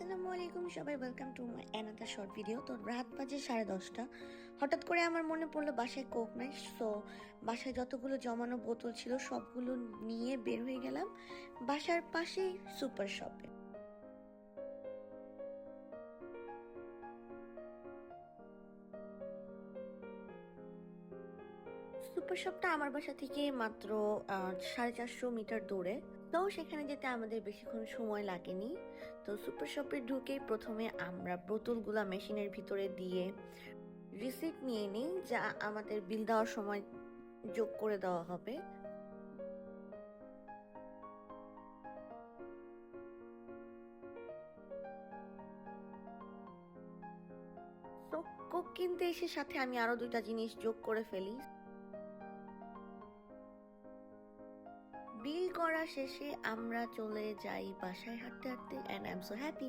আসসালামু আলাইকুম সবাই, welcome to my another short video. তো রাত বাজে 10:30। হঠাৎ করে আমার মনে পড়লো বাসায় কোক নাই। সো বাসায় যতগুলো জমানো বোতল ছিল সবগুলো নিয়ে বের হয়ে গেলাম বাসার পাশেই সুপার শপে। সুপার শপটা আমার বাসা থেকে মাত্র 450 মিটার দূরে। তো সেখানে যেতে আমাদের বেশিক্ষণ সময় লাগেনি। তো সুপার শপে ঢুকেই প্রথমে আমরা বোতলগুলা মেশিনের ভিতরে দিয়ে রিসিপ্ট নিয়ে নিই, যা আমাদের বিল দেওয়ার সময় যোগ করে দেওয়া হবে। তো কোক কিনতে এসে সাথে আমি আরো দুইটা জিনিস যোগ করে ফেলি। বিল করা শেষে আমরা চলে যাই বাসায় হাঁটতে হাঁটতে, and I am so happy.